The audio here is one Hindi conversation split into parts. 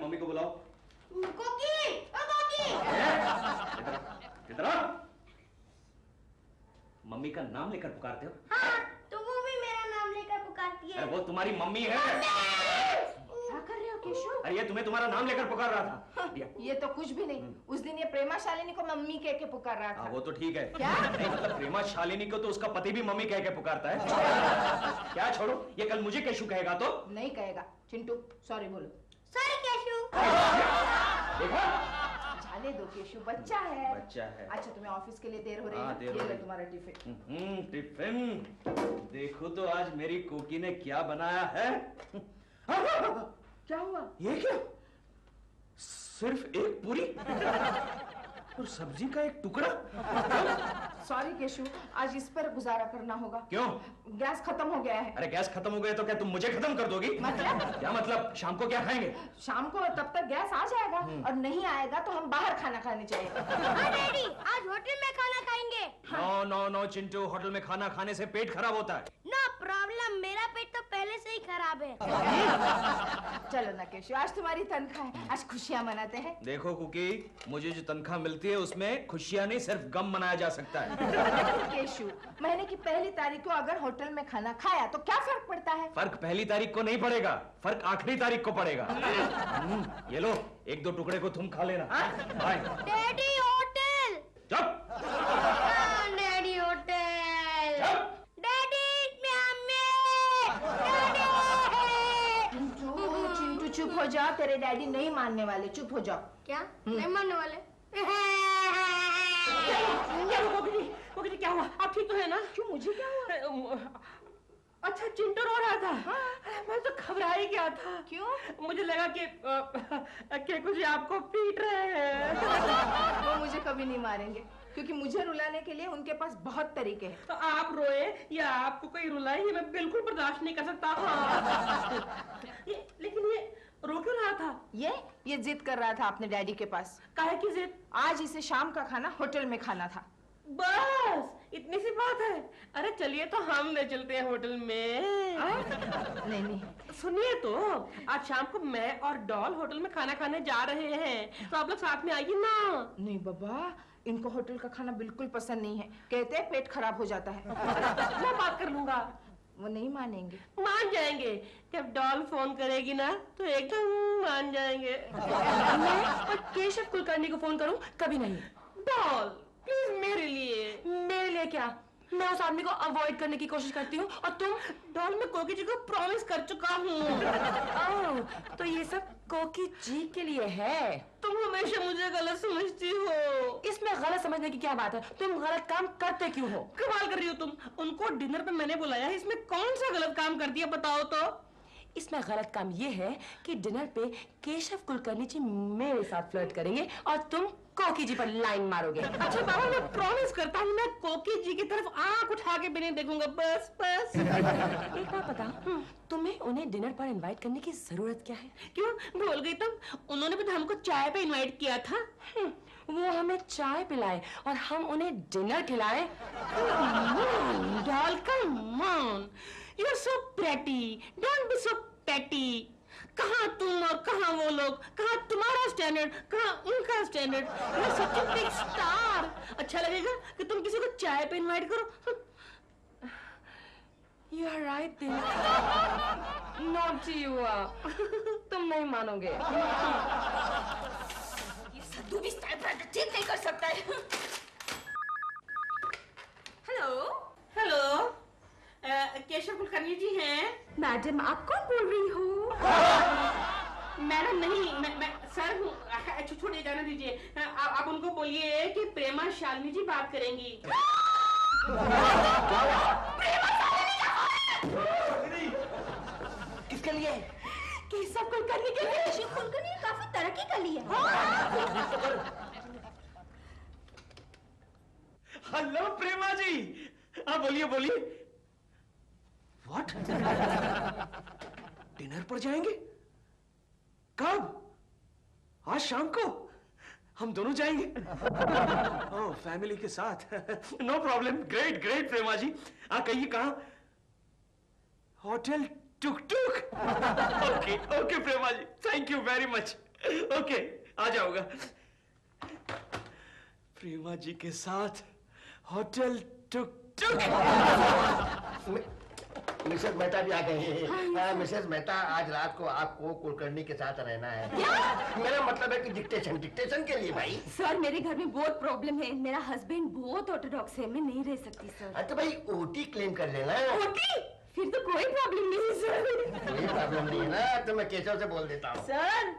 मम्मी को बुलाओ। कोकी, ओ कोकी। इधर आ। मम्मी का नाम लेकर पुकारते हो? हाँ, तो वो भी मेरा नाम लेकर पुकारती है। अरे वो तुम्हारी मम्मी है। क्या कर रहे हो केशव? अरे ये तुम्हें तुम्हारा नाम लेकर पुकार रहा था। ये तो कुछ भी नहीं। उस दिन ये प्रेमा शालिनी को मम्मी कह के पुकार रहा था। वो तो ठीक है। क्या? नहीं मतलब प्रेमा शालिनी को तो उसका पति भी मम्मी कह के पुकारता है। क्या छोड़ो, ये कल मुझे केशु कहेगा तो? नहीं कहेगा। चिंटू सॉरी बोलो। सॉरी केशु। देखा? जाने दो केशु, बच्चा है। बच्चा है। अच्छा तुम्हें ऑफिस के लिए देर हो रही है। देर ये लो तुम्हारा टिफिन। टिफिन देखो तो आज मेरी कोकी ने क्या बनाया है। क्या हुआ? ये क्या? सिर्फ एक पूरी और सब्जी का एक टुकड़ा। सॉरी केशु, आज इस पर गुजारा करना होगा। क्यों? गैस खत्म हो गया है। अरे गैस खत्म हो गया तो क्या तुम मुझे खत्म कर दोगी? मतलब? क्या मतलब? शाम को क्या खाएंगे? शाम को तब तक गैस आ जाएगा और नहीं आएगा तो हम बाहर खाना खाने जाएंगे। हाँ डैडी, आज होटल में खाना खाएंगे। No no no Chintu, hotel में खाना खाने से पेट खराब होता है। नो प्रॉब्लम, मेरा पेट तो पहले से ही खराब है। चलो ना केशु, आज तुम्हारी तनख्वाह है, आज खुशियाँ मनाते हैं। देखो कुकी, मुझे जो तनख्वाह मिलती है उसमें खुशियाँ नहीं सिर्फ गम मनाया जा सकता है। केशु, महीने की पहली तारीख को अगर होटल में खाना खाया तो क्या फर्क पड़ता है? फर्क पहली तारीख को नहीं पड़ेगा, फर्क आखिरी तारीख को पड़ेगा। ये लो, एक दो टुकड़े को तुम खा लेना। Daddy hotel. चुप। Daddy hotel. डैडी चिंटू चुप हो जाओ, तेरे डैडी नहीं मानने वाले, चुप हो जाओ। क्या नहीं मानने वाले? क्या हुआ? आप ठीक तो है ना? क्यों, मुझे क्या हुआ? अच्छा चिंटू रो रहा था। हाँ? मैं तो घबरा ही गया था। क्यों? मुझे लगा कि कुछ आपको पीट रहे हैं। वो मुझे कभी नहीं मारेंगे क्योंकि मुझे रुलाने के लिए उनके पास बहुत तरीके हैं। तो आप रोए या आपको कोई रुलाए ये मैं बिल्कुल बर्दाश्त नहीं कर सकता। हाँ। लेकिन ये रो क्यों रहा था? ये जिद कर रहा था अपने डैडी के पास। काहे की जिद? आज इसे शाम का खाना होटल में खाना था। बस इतनी सी बात है? अरे चलिए तो हम ले चलते हैं होटल में। नहीं सुनिए तो, आज शाम को मैं और डॉल होटल में खाना खाने जा रहे हैं, तो आप लोग साथ में आइए ना। नहीं बाबा, इनको होटल का खाना बिल्कुल पसंद नहीं है, कहते हैं पेट खराब हो जाता है। मैं बात कर लूंगा। वो नहीं मानेंगे। मान जाएंगे, जब डॉल फोन करेगी ना तो एकदम मान जाएंगे। मैं और केशव कुलकर्णी को फोन करूं? कभी नहीं। डॉल प्लीज मेरे लिए। मेरे लिए क्या? मैं उस आदमी को अवॉइड करने की कोशिश करती हूँ और तुम? डॉल मैं कोकी जी को प्रॉमिस कर चुका हूँ। तो ये सब कोकी जी के लिए है? तुम हमेशा मुझे गलत समझती हो। इसमें गलत समझने की क्या बात है? तुम गलत काम करते क्यों हो? कमाल कर रही हो तुम। उनको डिनर पे मैंने बुलाया है, इसमें कौन सा गलत काम कर दिया बताओ तो? इसमें गलत काम ये है कि डिनर पे केशव कुलकर्णी जी मेरे साथ फ्लर्ट करेंगे और तुम कोकी जी पर लाइन मारोगे। अच्छा बाबा, मैं प्रॉमिस करता हूँ मैं कोकी जी की तरफ आंख उठा के भी नहीं देखूंगा। बस बस। एक बात बताओ, तुम्हें उन्हें डिनर पर इनवाइट करने की जरूरत क्या है? क्यों भूल गई तुम? उन्होंने भी तो हमको चाय पे इनवाइट किया था। वो हमें चाय पिलाए और हम उन्हें डिनर खिलाए? Doll come on, you are so pretty, don't be so petty. कहाँ तुम और कहाँ वो लोग, कहाँ तुम्हारा स्टैंडर्ड, कहाँ उनका standard. You are such a big star. अच्छा लगेगा कि तुम किसी को चाय पे इनवाइट करो? You are right, दिल। नॉटी हुआ, तुम नहीं मानोगे। ये सद्दू भी ठीक नहीं कर सकता है। हेलो हेलो, केशव कुलकर्णी जी हैं? मैडम, आप कौन बोल रही हो? मैडम नहीं, मैं सर हूँ। छोड़िए, जाने दीजिए। आप उनको बोलिए कि प्रेमा शालिनी जी बात करेंगी। किसके लिए? केशव कुलकर्णी के लिए। केशव कुलकर्णी काफी तरक्की कर ली है। हेलो प्रेमा जी। हाँ बोलिए बोलिए। व्हाट? डिनर पर जाएंगे? कब? आज शाम को? हम दोनों जाएंगे? ओह, फैमिली के साथ। No problem. Great great Prema ji. कहिए कहाँ? Hotel Tuk Tuk. Okay okay Prema ji, thank you very much. Okay, आ जाऊंगा। प्रेमा जी के साथ hotel Tuk Tuk. Mrs Mehta भी आ गए हैं। मिसेस मेहता, आज रात को आपको कुलकर्णी के साथ रहना है। मेरा मतलब है कि डिक्टेशन के लिए भाई। सर, मेरे घर में बहुत प्रॉब्लम है। मेरा हस्बैंड बहुत ऑर्थोडॉक्स है, मैं नहीं रह सकती सर। तो भाई ओटी क्लेम कर लेना। ओटी? फिर तो कोई प्रॉब्लम नहीं है सर। कोई प्रॉब्लम नहीं है ना, तो मैं केशव से बोल देता हूँ। सर,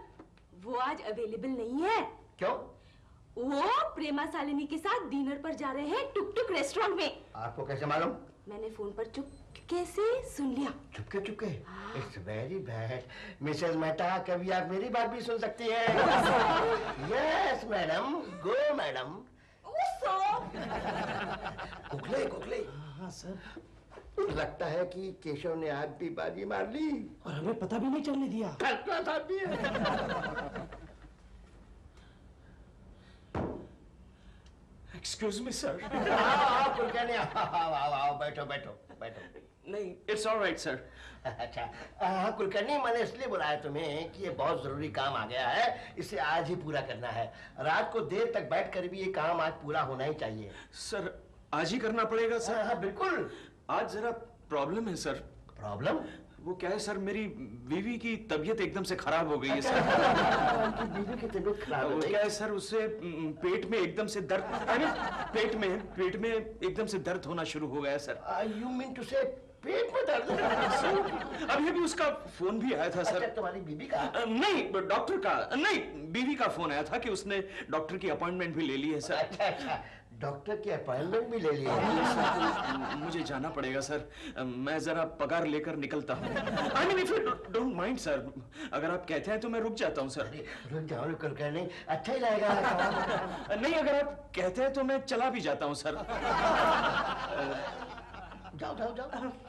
वो आज अवेलेबल नहीं है। क्यों? वो प्रेमा शालिनी के साथ डिनर पर जा रहे हैं टुक टुक रेस्टोरेंट में। आपको कैसे मालूम? मैंने फोन पर चुपके से सुन लिया। चुपके? It's very bad. Mrs Mehta, कभी आप मेरी बात भी सुन सकती हैं। यस मैडम, गो मैडम। कुकले। हाँ सर। लगता है कि केशव ने आज भी बाजी मार ली और हमें पता भी नहीं चलने दिया। फैसला साहब भी है। Excuse me sir. आओ कुलकर्णी, आओ, बैठो। नहीं, इट्स ऑलराइट सर। अच्छा, हाँ कुलकर्णी, मैंने इसलिए बुलाया तुम्हें कि ये बहुत जरूरी काम आ गया है, इसे आज ही पूरा करना है। रात को देर तक बैठकर भी ये काम आज पूरा होना ही चाहिए। सर, आज ही करना पड़ेगा सर? हाँ बिल्कुल। आज जरा प्रॉब्लम है सर। प्रॉब्लम? वो क्या है सर, मेरी बीवी की तबीयत एकदम से खराब हो गई है सर। उनकी बीवी की तबीयत खराब हो वो गई? क्या है सर, उससे पेट में एकदम से दर्द, पेट में एकदम से दर्द होना शुरू हो गया सर। यू मीन टू से पेट में दर्द? अभी उसका फोन भी आया था सर। अच्छा, तुम्हारी बीवी का? नहीं, डॉक्टर का नहीं, बीवी का फोन आया था कि उसने डॉक्टर की अपॉइंटमेंट भी ले ली है सर। अच्छा, डॉक्टर की अपॉइंटमेंट भी ले ली है। मुझे जाना पड़ेगा सर, मैं जरा पगार लेकर निकलता हूँ। I mean, if you don't mind sir, अगर आप कहते हैं तो मैं रुक जाता हूँ सर। रुक जाओ कुलकर्णी, अच्छा ही लगेगा। नहीं, अगर आप कहते हैं तो मैं चला भी जाता हूँ सर। जाओ।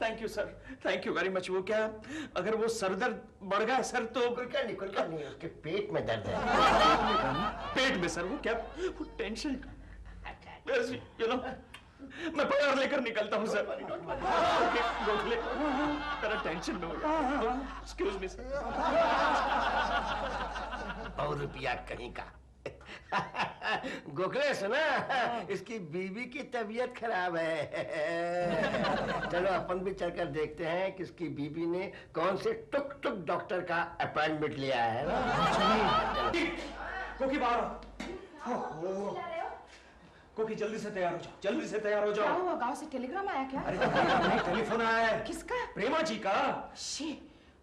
Thank you sir, thank you very much. वो क्या, अगर वो सर दर्द बढ़ गया सर तो? कुलकर्णी, उसके पेट में दर्द है। पेट में सर? वो क्या, वो टेंशन, यू नो, मैं पगार लेकर निकलता हूँ सर। गोखले, तेरा टेंशन न हो। Excuse me sir. और रुपया कहीं का। गोखले, सुना, इसकी बीवी की तबीयत खराब है। चलो अपन भी चलकर देखते हैं कि इसकी बीवी ने कौन से टुक टुक डॉक्टर का अपॉइंटमेंट लिया है ना। कोकी बाहर। कोकी जल्दी से तैयार हो जाओ, जल्दी से तैयार हो जाओ। क्या हुआ, गांव से टेलीग्राम आया क्या? अरे टेलीफोन आया है। किसका? प्रेमा जी का। शी,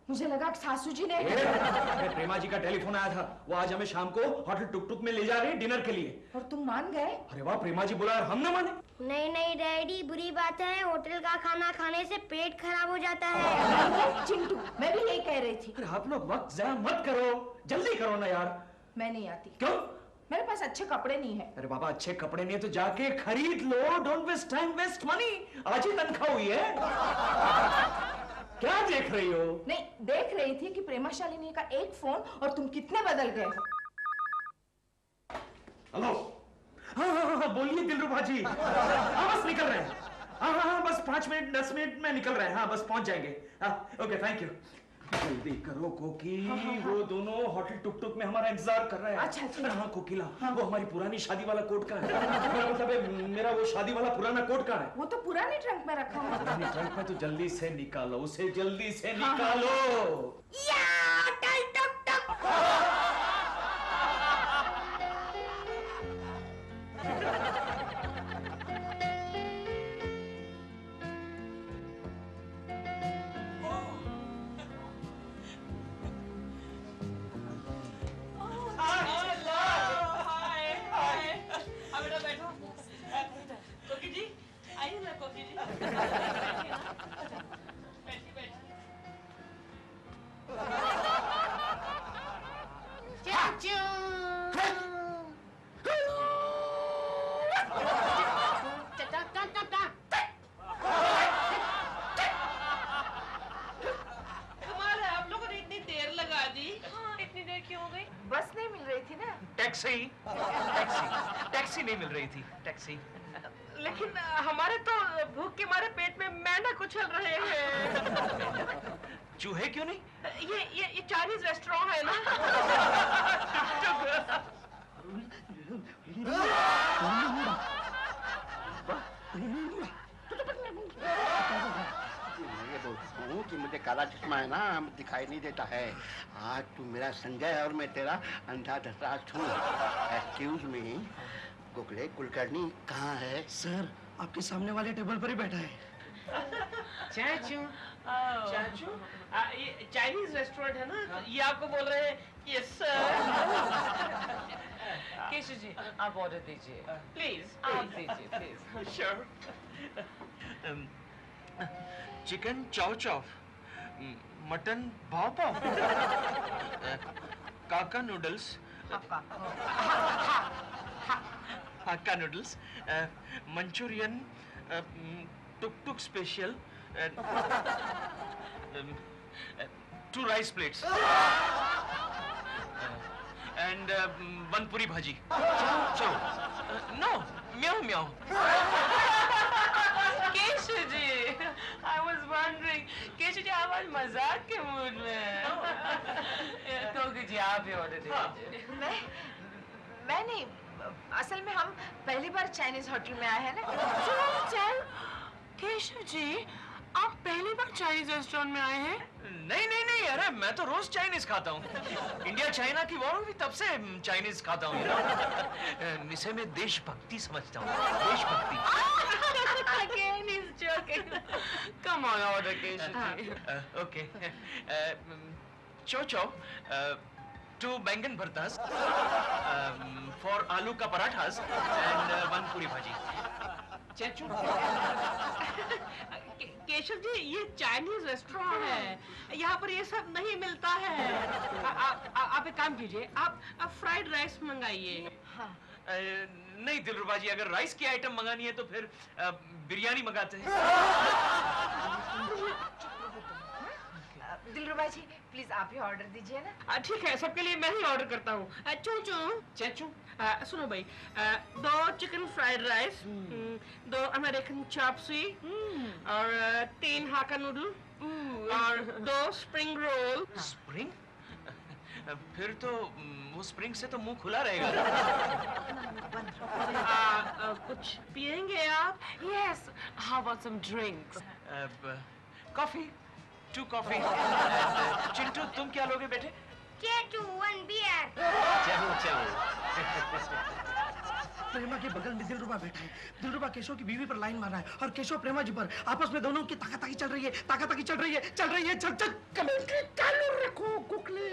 मुझे लगा कि सासू जी ने। अरे प्रेमा जी का टेलीफोन आया था, वो आज हमें शाम को होटल टुक टुक में ले जा रहे हैं डिनर के लिए। और तुम मान गए? अरे वाह, प्रेमा जी बुला, हम न माने? नहीं डैडी, बुरी बात है, होटल का खाना खाने से पेट खराब हो जाता है। चिंटू, मैं भी यही कह रही थी। अरे आप लोग वक्त ज़ाया मत करो, जल्दी करो ना यार। मैं नहीं आती। क्यों? मेरे पास अच्छे कपड़े नहीं है। अरे बाबा, अच्छे कपड़े नहीं है तो जाके खरीद लो। Don't waste time, waste money. आज ही तनख्वाह हुई है। क्या देख रही हो? नहीं, देख रही थी कि प्रेमा शालिनी का एक फोन और तुम कितने बदल गए हो। हेलो। हाँ, बोलिए दिलरुबा जी। हाँ, बस निकल रहे हैं। हाँ, बस 5 मिनट 10 मिनट में निकल रहे हैं। हाँ, बस पहुंच जाएंगे। हाँ, ओके, थैंक यू। जल्दी करो कोकी। वो दोनों होटल टुक टुक में हमारा इंतजार कर रहे हैं। अच्छा। हाँ कोकिला, वो हमारी पुरानी शादी वाला कोट का है। मेरा मतलब है, मेरा वो शादी वाला पुराना कोट का है। वो तो पुराने ट्रंक में रखा है। पुरानी ट्रंक में तो जल्दी से निकालो उसे, जल्दी से निकालो। बस नहीं मिल रही थी ना? टैक्सी नहीं मिल रही थी। टैक्सी। लेकिन हमारे तो भूख के मारे पेट में मैना कुचल रहे हैं। चूहे क्यों नहीं? ये चाइनीज रेस्टोरेंट है ना। काला चश्मा है ना, दिखाई नहीं देता है। आज तू मेरा संजय और मैं तेरा अंधा धतराज हूँ। एक्सक्यूज मी, गोखले कुलकर्णी कहाँ है? सर, आपके सामने वाले टेबल पर ही बैठा है। चाचू, चाचू, ये चाइनीज रेस्टोरेंट है ना, तो ये आपको बोल रहे हैं यस सर। केशव जी, आप ऑर्डर दीजिए। प्लीज आप दीजिए, प्लीज। श्योर। चिकन चाव चाव, मटन भाव पाव, काका noodles, Hakka noodles, Manchurian, took took special, 2 rice plates, and 1 puri bhaji. Chow. No, meow meow. Keshav ji, I was wondering, Keshav ji आप आज मजाक के मूड में हैं। कोकी जी आप ही ऑर्डर दीजिए। मैं नहीं, असल में हम पहली बार चाइनीज होटल में आए हैं ना। केशव जी, आप पहली बार चाइनीज रेस्टोरेंट में आए हैं? नहीं नहीं नहीं, अरे मैं तो रोज चाइनीज खाता हूँ। इंडिया चाइना की वॉर हुई तब से चाइनीज खाता हूँ। इसे मैं देशभक्ति समझता हूँ, देशभक्ति। Again he's joking. Come on, order Keshav ji. Okay. Chow chow, 2 बैंगन भरतास, for आलू का पराठास, and 1 पूरी भाजी। चाचू, केशव जी, ये चाइनीज रेस्टोरेंट है, यहाँ पर ये सब नहीं मिलता है। आप एक काम कीजिए, आप फ्राइड राइस मंगाइए। नहीं दिलरुबा जी, अगर राइस की आइटम मंगानी है तो फिर बिरयानी मंगाते हैं। दिलरुबा जी, प्लीज आप ही ऑर्डर दीजिए ना। ठीक है, सबके लिए मैं ही ऑर्डर करता हूँ। चाचू, सुनो भाई, 2 chicken fried rice, 2 American chop सुई, और 3 हाक्का नूडल, और 2 स्प्रिंग रोल। स्प्रिंग? फिर तो वो स्प्रिंग से तो मुंह खुला रहेगा। कुछ पिएंगे आप? Yes. How about some drinks? Coffee, 2 coffee. Chintu, तुम क्या लोगे बेटे? K2, 1 beer. चलो। प्रेमा के बगल में दिलरुबा बैठा है। दिलरुबा केशव की बीवी पर लाइन मार रहा है और केशव प्रेमा जी पर। आपस में दोनों की ताकाताकी चल रही है, ताकाताकी चल रही है। चल चल कमेंट्री चालू रखो कुकले।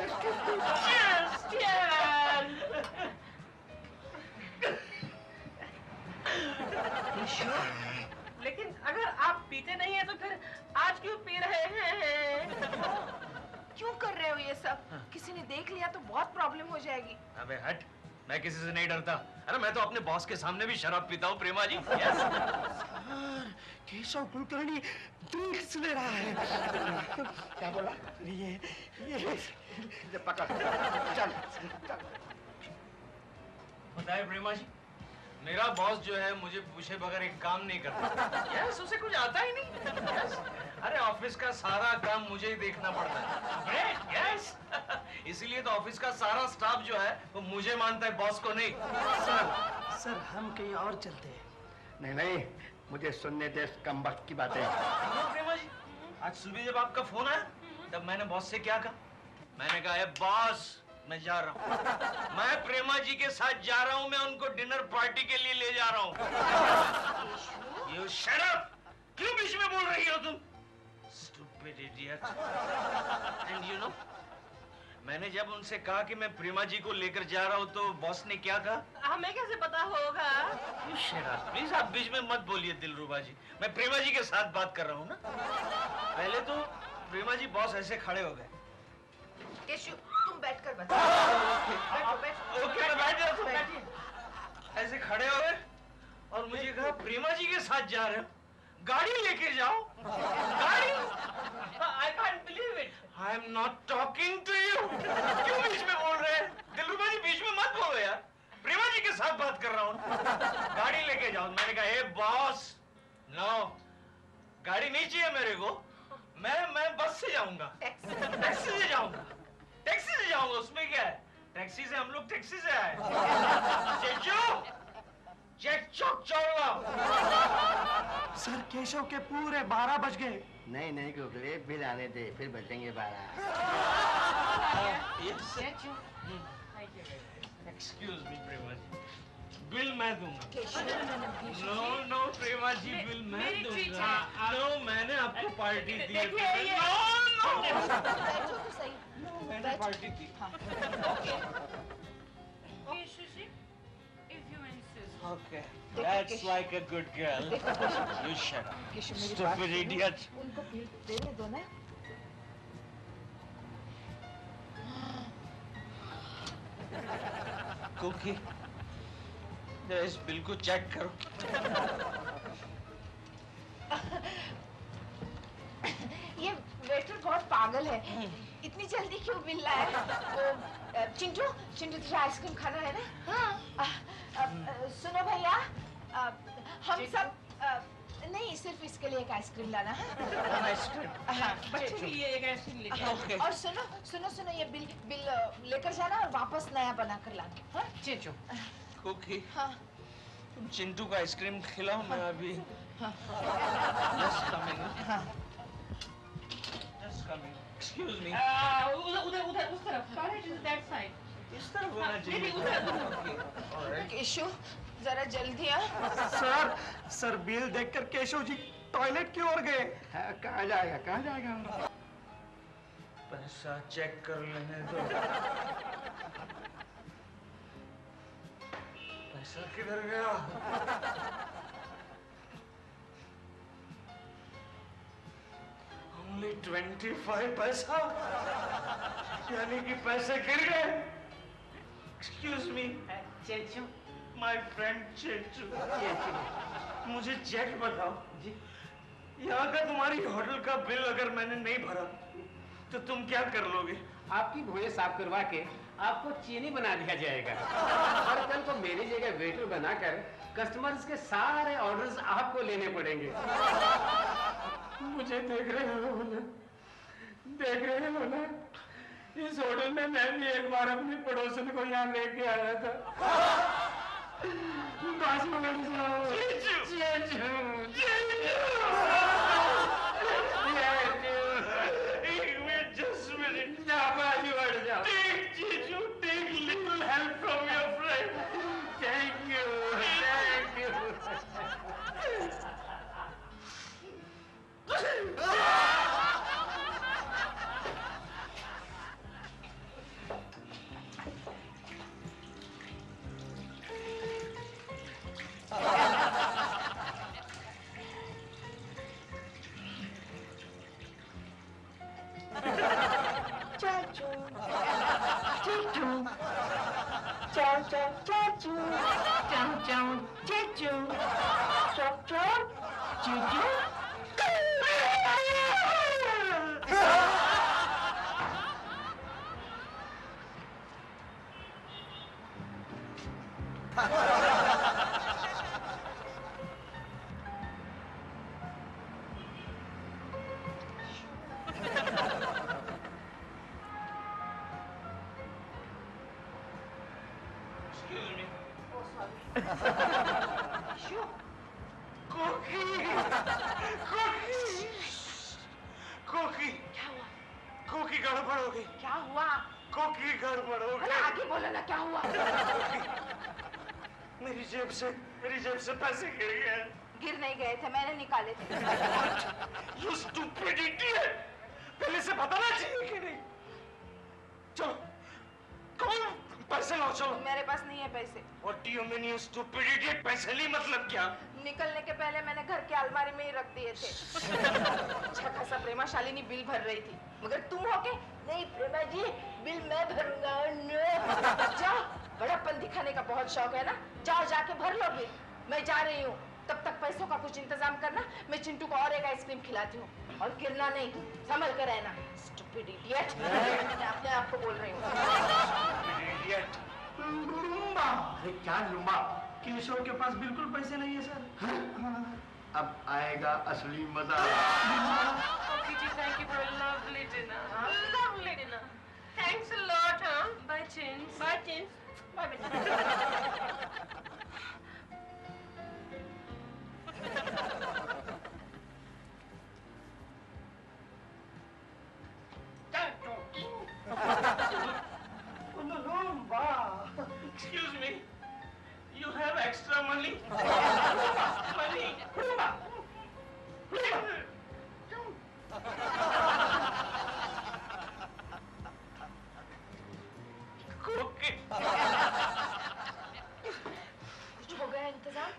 लेकिन अगर आप पीते नहीं है तो फिर आज क्यों पी रहे हैं? क्यों कर रहे हो ये सब? किसी ने देख लिया तो बहुत प्रॉब्लम हो जाएगी। अबे हट, मैं किसी से नहीं डरता। अरे मैं तो अपने बॉस के सामने भी शराब पीता हूँ प्रेमा जी। केशव कुलकर्णी ड्रिंक्स ले रहा है। क्या बोला? ये पकड़, चल। बताए प्रेमा जी, मेरा बॉस जो है मुझे पूछे बगैर एक काम नहीं करता। यस, उसे कुछ आता ही नहीं। यस, अरे ऑफिस का सारा काम मुझे ही देखना पड़ता है। Great, yes. इसीलिए तो ऑफिस का सारा स्टाफ जो है वो मुझे मानता है, बॉस को नहीं। सर हम कहीं और चलते हैं। नहीं, मुझे सुनने दे कम वक्त की बातें। प्रेमा जी, आज सुबह जब आपका फोन आया तब मैंने बॉस से क्या कहा? मैंने कहा, बॉस मैं जा रहा हूँ, मैं प्रेमा जी के साथ जा रहा हूँ, मैं उनको डिनर पार्टी के लिए ले जा रहा हूँ। You shut up! क्यों बीच में बोल रही हो तुम? Stupid idiot! And you know, मैंने जब उनसे कहा कि मैं प्रेमा जी को लेकर जा रहा हूँ तो बॉस ने क्या कहा? हमें कैसे पता होगा? प्लीज आप बीच में मत बोलिए दिलरुबा जी, मैं प्रेमा जी के साथ बात कर रहा हूँ ना। पहले तो प्रेमा जी बॉस ऐसे खड़े हो गए। केशव, तुम बैठकर बता। ओके, मैं बैठ जाता हूँ। ऐसे खड़े हो गए और मुझे कहा प्रेमा जी के साथ जा रहे हो, गाड़ी लेके जाओ। गाड़ी? I can't believe it. I am not talking to you. क्यों बीच में बोल रहे हैं? दिलरुबा जी बीच में मत बोलो यार, प्रेमा जी के साथ बात कर रहा हूँ। गाड़ी लेके जाओ। मैंने कहा, हे बॉस, नो, गाड़ी नहीं चाहिए मेरे को, मैं बस से जाऊंगा, टैक्सी से जाऊंगा, टैक्सी से जाऊंगा। उसमें क्या है, टैक्सी से हम लोग टैक्सी से आए। चेचू, चेक चौक छोड़ लो। सर केशव के पूरे 12 बज गए। नहीं नहीं गोखले, बिल आने दे, फिर बचेंगे 12। एक्सक्यूज मी प्रेमा जी, बिल मैं दूंगा। नो नो प्रेमा जी, बिल मैं दूंगा। नो, मैंने आपको पार्टी दी है। नो मैंने party the. Okay, that's like a good girl. You shut up. Stupid idiot. उनको बिल देने दो ना। कुकी, इस बिल को चेक करो। ये वेटर बहुत पागल है। इतनी जल्दी क्यों बिल लाया? वो चिंटू तुझे आइसक्रीम खाना है ना? हाँ। सुनो भैया, हम सब नहीं, सिर्फ इसके लिए एक आइसक्रीम लाना है। हाँ, बच्चे के लिए एक आइसक्रीम लेके आओ। और सुनो ये बिल लेकर जाना और वापस नया बना कर लाना। हाँ? चेचो। कुकी, हाँ। तुम चिंटू को आइसक्रीम खिलाओ, मैं अभी just coming. Just coming. Excuse me. उधर उस तरफ। Toilet is that side. इस तरफ होना चाहिए। Okay. केशव, जरा जल्दी आ। सर बिल देखकर केशव जी टॉयलेट की ओर गए। कहाँ जाएगा? पैसा चेक कर लेने दो। पैसा किधर गया? Only 25 पैसा, यानी कि पैसे गिर गए। Excuse me, चेचो। my friend चेचू, मुझे चेक बताओ जी। यहाँ का तुम्हारी होटल का बिल अगर मैंने नहीं भरा तो तुम क्या कर लोगे? आपकी भुएं साफ करवा के आपको चीनी बना दिया जाएगा और कल को मेरी जगह वेटर बनाकर कस्टमर्स के सारे ऑर्डर्स आपको लेने पड़ेंगे। मुझे देख रहे हो ना? इस होटल में मैं भी एक बार अपनी पड़ोसन को यहाँ लेके आया था। बस just a minute. Take little help from your friend. Thank you. कोकी गड़बड़ हो गई। क्या हुआ? कोकी गड़बड़ हो गई। आगे बोलो ना, क्या हुआ? मेरी जेब से पैसे गिर गए। गिर नहीं गए थे, मैंने निकाले थे। You stupid idiot! पहले से बताना चाहिए कि नहीं? चलो, कौन पैसे लाओ, चलो। मेरे पास नहीं है पैसे। What do you mean, you stupid idiot? पैसे नहीं मतलब क्या? निकलने के पहले मैंने घर के अलमारी में ही रख दिए थे। अच्छा खासा प्रेमा शालिनी बिल भर रही थी, मगर तुम हो के नहीं प्रेमा जी बिल मैं भरूंगा। जाओ, बड़ापन दिखाने का बहुत शौक है ना, जाओ जाके भर लो बिल। मैं जा रही हूँ, तब तक पैसों का कुछ इंतजाम करना। मैं चिंटू को और एक आइसक्रीम खिलाती हूँ, और गिरना नहीं, संभल कर रहना। स्टूपिड इडियट, मैं अपने आप को बोल रही हूँ। Idiot! अरे क्या लुम्बा? केशव के पास बिल्कुल पैसे नहीं है सर। अब आएगा असली मजा। Okay, ji, thank you for a lovely dinner. Lovely dinner. Thanks a lot, huh? Bye, Chins. Bye, Chins. Bye, बेटा। Excuse me, you have extra money? Money? Okay. कुछ हो गया इंतजाम?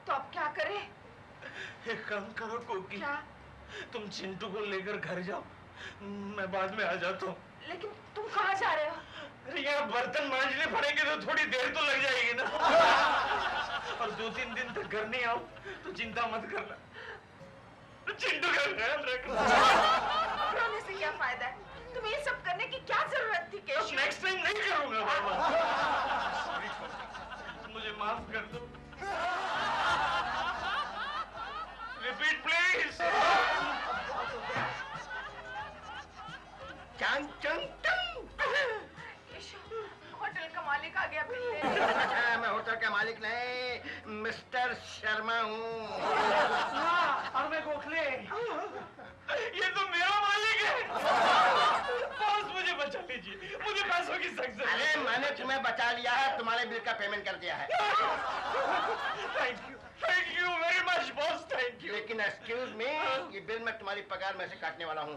तो अब क्या करें? एक काम करो कोकी, क्या? तुम चिंटू को लेकर घर जाओ, मैं बाद में आ जाता हूँ। लेकिन तुम कहाँ जा रहे हो? अरे यहाँ बर्तन मांजने पड़ेंगे तो थोड़ी देर तो लग जाएगी ना। और 2-3 दिन तक घर नहीं आओ तो चिंता मत करना, चिंटू का ख्याल रखना। रोने से क्या फायदा है? तुम्हें ये सब करने की क्या जरूरत थी केशव? नेक्स्ट टाइम नहीं करूंगा बाबा। मुझे माफ कर दो। Repeat please. चंग चंग चंग। केशव, होटल का मालिक आ गया बिल लेने। मैं होटल का मालिक नहीं, मिस्टर शर्मा हूँ। और मैं गोखले। ये तो मेरा मालिक है। बॉस मुझे बचा लीजिए, मुझे पैसों की सख्त जरूरत है। अरे मैंने तुम्हें बचा लिया है, तुम्हारे बिल का पेमेंट कर दिया है। Thank you very much boss, thank you. लेकिन एक्सक्यूज मी, ये बिल मैं तुम्हारी पगार में से काटने वाला हूँ।